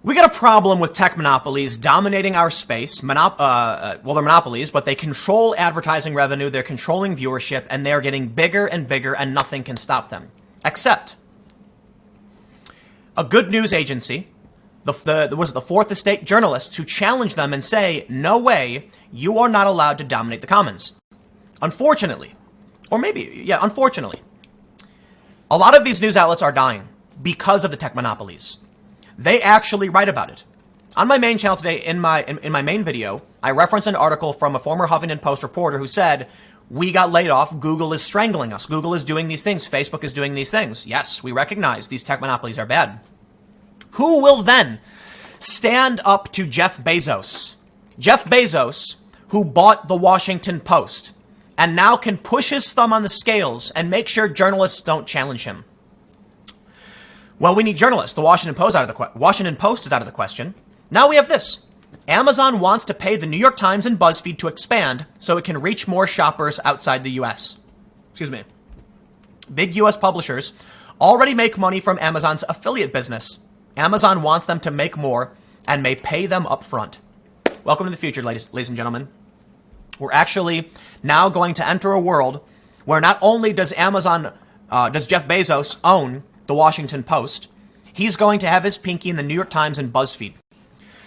We got a problem with tech monopolies dominating our space. They're monopolies, but they control advertising revenue, they're controlling viewership, and they're getting bigger and bigger, and nothing can stop them. Except a good news agency, the Fourth Estate journalists, who challenge them and say, no way, you are not allowed to dominate the commons. Unfortunately, unfortunately, a lot of these news outlets are dying because of the tech monopolies. They actually write about it. On my main channel today, in my main video, I referenced an article from a former Huffington Post reporter who said, we got laid off, Google is strangling us, Google is doing these things, Facebook is doing these things. Yes, we recognize these tech monopolies are bad. Who will then stand up to Jeff Bezos? Jeff Bezos, who bought the Washington Post, and now can push his thumb on the scales and make sure journalists don't challenge him. Well, we need journalists. The Washington Post is out of the question. Now we have this. Amazon wants to pay the New York Times and BuzzFeed to expand so it can reach more shoppers outside the U.S. Excuse me. Big U.S. publishers already make money from Amazon's affiliate business. Amazon wants them to make more and may pay them up front. Welcome to the future, ladies and gentlemen. We're actually now going to enter a world where not only does Jeff Bezos own the Washington Post, he's going to have his pinky in the New York Times and BuzzFeed.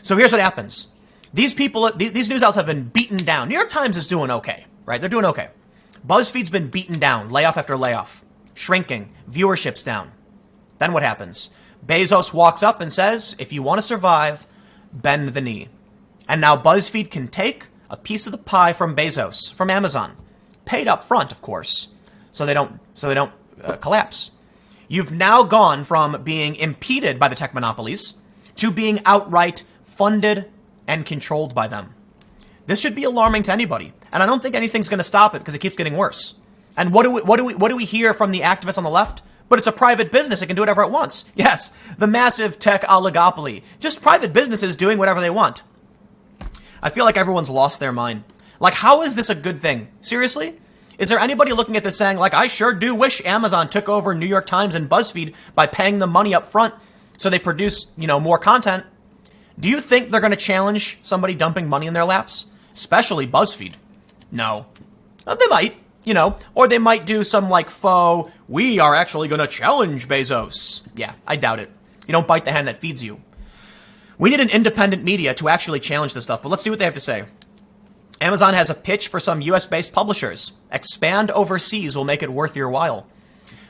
So here's what happens. These news outlets have been beaten down. New York Times is doing okay, right? They're doing okay. BuzzFeed's been beaten down, layoff after layoff, shrinking, viewership's down. Then what happens? Bezos walks up and says, if you want to survive, bend the knee. And now BuzzFeed can take a piece of the pie from Bezos, from Amazon, paid up front, of course, so they don't collapse. You've now gone from being impeded by the tech monopolies to being outright funded and controlled by them. This should be alarming to anybody, and I don't think anything's going to stop it because it keeps getting worse. And what do we hear from the activists on the left? But it's a private business; it can do whatever it wants. Yes, the massive tech oligopoly, just private businesses doing whatever they want. I feel like everyone's lost their mind. Like, how is this a good thing? Seriously? Is there anybody looking at this saying, like, I sure do wish Amazon took over New York Times and BuzzFeed by paying them money up front so they produce, more content? Do you think they're going to challenge somebody dumping money in their laps? Especially BuzzFeed. No. They might, or they might do some faux, we are actually going to challenge Bezos. Yeah, I doubt it. You don't bite the hand that feeds you. We need an independent media to actually challenge this stuff, but let's see what they have to say. Amazon has a pitch for some US-based publishers. Expand overseas will make it worth your while.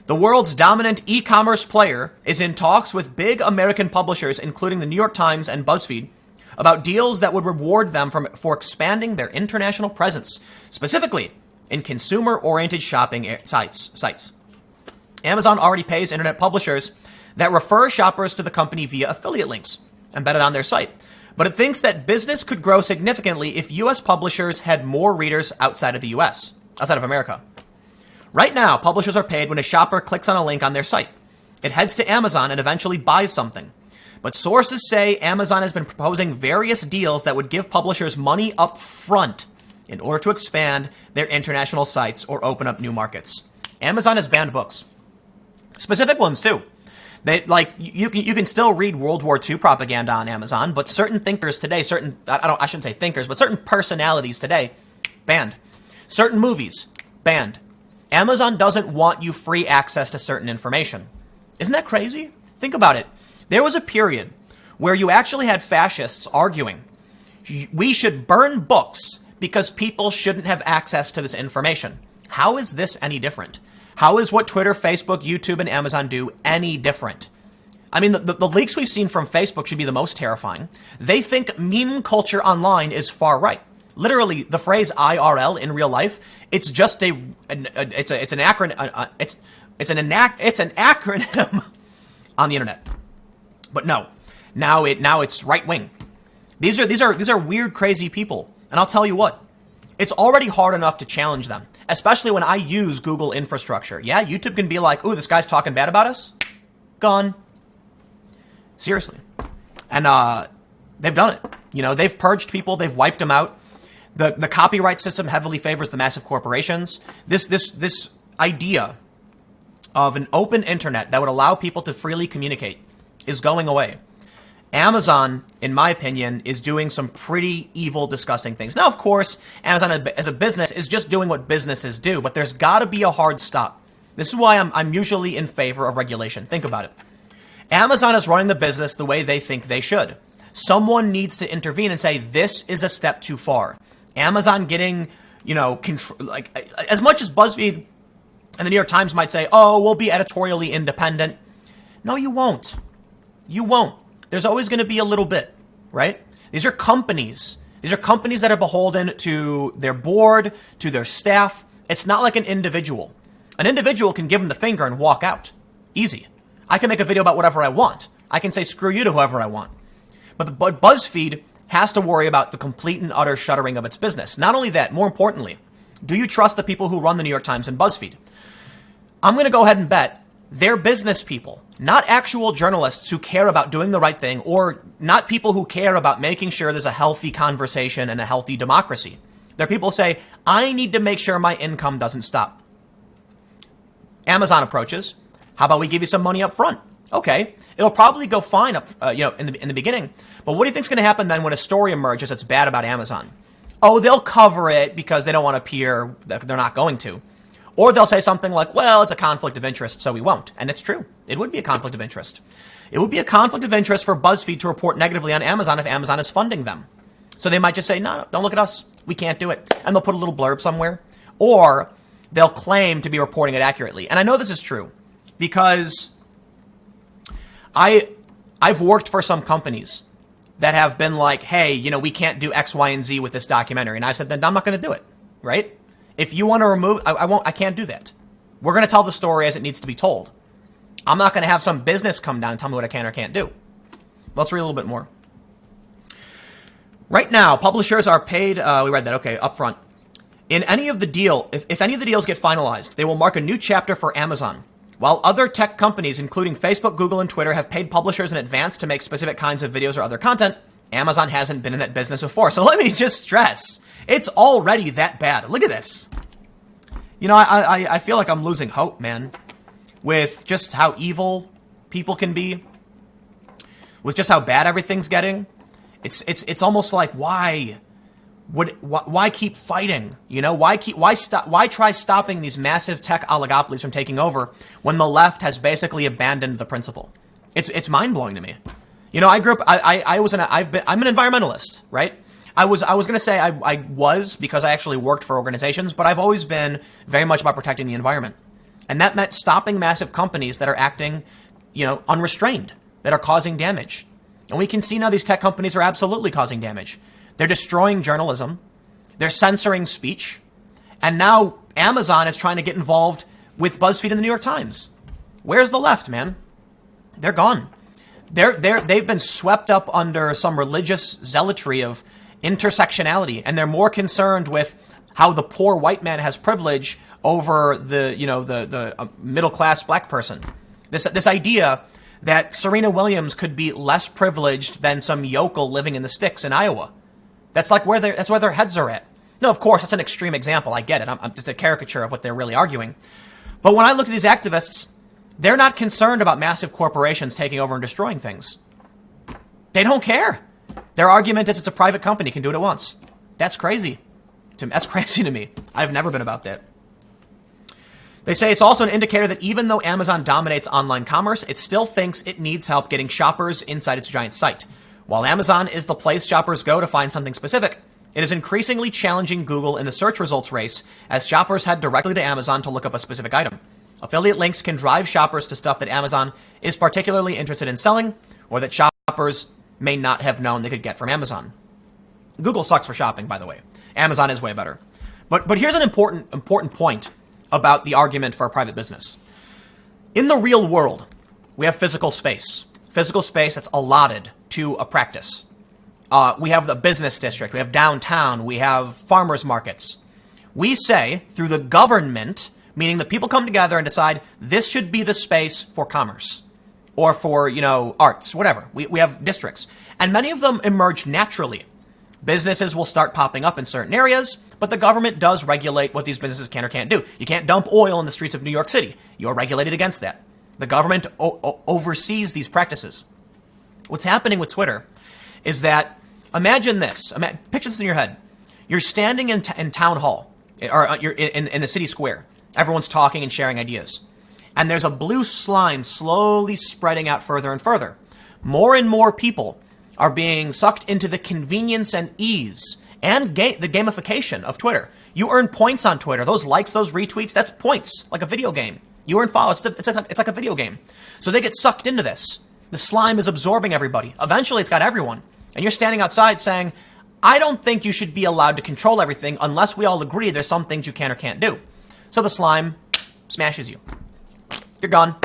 The world's dominant e-commerce player is in talks with big American publishers, including the New York Times and BuzzFeed, about deals that would reward them for expanding their international presence, specifically in consumer-oriented shopping sites. Amazon already pays internet publishers that refer shoppers to the company via affiliate links embedded on their site. But it thinks that business could grow significantly if U.S. publishers had more readers outside of the U.S., outside of America. Right now, publishers are paid when a shopper clicks on a link on their site. It heads to Amazon and eventually buys something. But sources say Amazon has been proposing various deals that would give publishers money up front in order to expand their international sites or open up new markets. Amazon has banned books. Specific ones, too. You can still read World War II propaganda on Amazon, but certain thinkers today, I shouldn't say thinkers, but certain personalities today, banned. Certain movies, banned. Amazon doesn't want you free access to certain information. Isn't that crazy? Think about it. There was a period where you actually had fascists arguing, we should burn books because people shouldn't have access to this information. How is this any different? How is what Twitter, Facebook, YouTube, and Amazon do any different? I mean, the leaks we've seen from Facebook should be the most terrifying. They think meme culture online is far right. Literally, the phrase IRL in real life, it's just it's an acronym. It's an acronym on the internet. But no, now it's right wing. These are weird, crazy people, and I'll tell you what, it's already hard enough to challenge them. Especially when I use Google infrastructure. Yeah, YouTube can be like, ooh, this guy's talking bad about us. Gone. Seriously. And they've done it. They've purged people. They've wiped them out. The copyright system heavily favors the massive corporations. This idea of an open internet that would allow people to freely communicate is going away. Amazon, in my opinion, is doing some pretty evil, disgusting things. Now, of course, Amazon as a business is just doing what businesses do, but there's got to be a hard stop. This is why I'm usually in favor of regulation. Think about it. Amazon is running the business the way they think they should. Someone needs to intervene and say, this is a step too far. Amazon getting, like as much as BuzzFeed and the New York Times might say, oh, we'll be editorially independent. No, you won't. You won't. There's always going to be a little bit, right? These are companies. These are companies that are beholden to their board, to their staff. It's not like an individual. An individual can give them the finger and walk out. Easy. I can make a video about whatever I want. I can say screw you to whoever I want. But BuzzFeed has to worry about the complete and utter shuttering of its business. Not only that, more importantly, do you trust the people who run the New York Times and BuzzFeed? I'm going to go ahead and bet they're business people, not actual journalists who care about doing the right thing, or not people who care about making sure there's a healthy conversation and a healthy democracy. They're people who say, I need to make sure my income doesn't stop. Amazon approaches, how about we give you some money up front? Okay, it'll probably go fine up, in the beginning. But what do you think's going to happen then when a story emerges that's bad about Amazon? Oh, they'll cover it because they don't want to appear that they're not going to. Or they'll say something like, well, it's a conflict of interest, so we won't. And it's true. It would be a conflict of interest. It would be a conflict of interest for BuzzFeed to report negatively on Amazon if Amazon is funding them. So they might just say, no, don't look at us. We can't do it. And they'll put a little blurb somewhere. Or they'll claim to be reporting it accurately. And I know this is true because I've worked for some companies that have been like, hey, we can't do X, Y, and Z with this documentary. And I said, then I'm not going to do it, right? If you want to remove, I can't do that. We're going to tell the story as it needs to be told. I'm not going to have some business come down and tell me what I can or can't do. Let's read a little bit more. Right now, publishers are paid, we read that, okay, up front. In any of the deal, if any of the deals get finalized, they will mark a new chapter for Amazon. While other tech companies, including Facebook, Google, and Twitter, have paid publishers in advance to make specific kinds of videos or other content, Amazon hasn't been in that business before. So let me just stress, it's already that bad. Look at this. I feel like I'm losing hope, man, with just how evil people can be, with just how bad everything's getting. It's almost like why keep fighting? Why try stopping these massive tech oligopolies from taking over when the left has basically abandoned the principle? It's mind blowing to me. I grew up. I'm an environmentalist, right? I was going to say I was because I actually worked for organizations, but I've always been very much about protecting the environment, and that meant stopping massive companies that are acting, unrestrained, that are causing damage. And we can see now these tech companies are absolutely causing damage. They're destroying journalism. They're censoring speech. And now Amazon is trying to get involved with BuzzFeed and the New York Times. Where's the left, man? They're gone. They've been swept up under some religious zealotry of intersectionality, and they're more concerned with how the poor white man has privilege over the middle class black person. This idea that Serena Williams could be less privileged than some yokel living in the sticks in Iowa. That's where their heads are at. No, of course, that's an extreme example. I get it. I'm just a caricature of what they're really arguing. But when I look at these activists, they're not concerned about massive corporations taking over and destroying things. They don't care. Their argument is it's a private company, can do it at once. That's crazy. That's crazy to me. I've never been about that. They say it's also an indicator that even though Amazon dominates online commerce, it still thinks it needs help getting shoppers inside its giant site. While Amazon is the place shoppers go to find something specific, it is increasingly challenging Google in the search results race as shoppers head directly to Amazon to look up a specific item. Affiliate links can drive shoppers to stuff that Amazon is particularly interested in selling, or that shoppers may not have known they could get from Amazon. Google sucks for shopping, by the way. Amazon is way better. But here's an important point about the argument for a private business. In the real world, we have physical space. Physical space that's allotted to a practice. We have the business district. We have downtown. We have farmers markets. We say, through the government, meaning that people come together and decide this should be the space for commerce or for, arts, whatever. We have districts. And many of them emerge naturally. Businesses will start popping up in certain areas, but the government does regulate what these businesses can or can't do. You can't dump oil in the streets of New York City. You're regulated against that. The government oversees these practices. What's happening with Twitter is that, imagine this, picture this in your head. You're standing in town hall, or you're in the city square. Everyone's talking and sharing ideas. And there's a blue slime slowly spreading out further and further. More and more people are being sucked into the convenience and ease and the gamification of Twitter. You earn points on Twitter. Those likes, those retweets, that's points, like a video game. You earn follows. It's like a video game. So they get sucked into this. The slime is absorbing everybody. Eventually, it's got everyone. And you're standing outside saying, I don't think you should be allowed to control everything unless we all agree there's some things you can or can't do. So the slime smashes you. You're gone.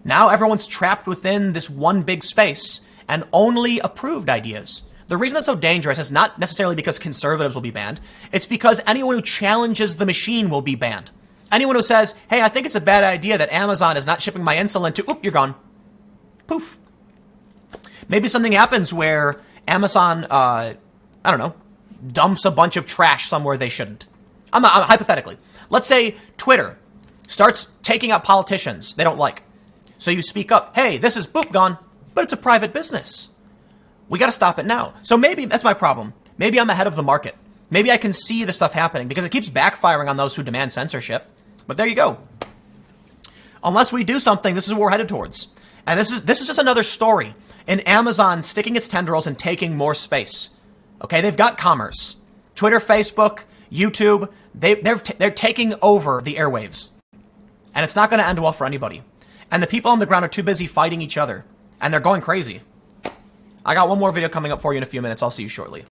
Now everyone's trapped within this one big space and only approved ideas. The reason that's so dangerous is not necessarily because conservatives will be banned. It's because anyone who challenges the machine will be banned. Anyone who says, hey, I think it's a bad idea that Amazon is not shipping my insulin to, oop, you're gone. Poof. Maybe something happens where Amazon, dumps a bunch of trash somewhere they shouldn't. I'm hypothetically. Let's say Twitter starts taking out politicians they don't like. So you speak up, hey, this is boop gone, but it's a private business. We got to stop it now. So maybe that's my problem. Maybe I'm ahead of the market. Maybe I can see the stuff happening because it keeps backfiring on those who demand censorship. But there you go. Unless we do something, this is what we're headed towards. And this is just another story in Amazon sticking its tendrils and taking more space. Okay, they've got commerce. Twitter, Facebook, YouTube, they're taking over the airwaves. And it's not going to end well for anybody. And the people on the ground are too busy fighting each other. And they're going crazy. I got one more video coming up for you in a few minutes. I'll see you shortly.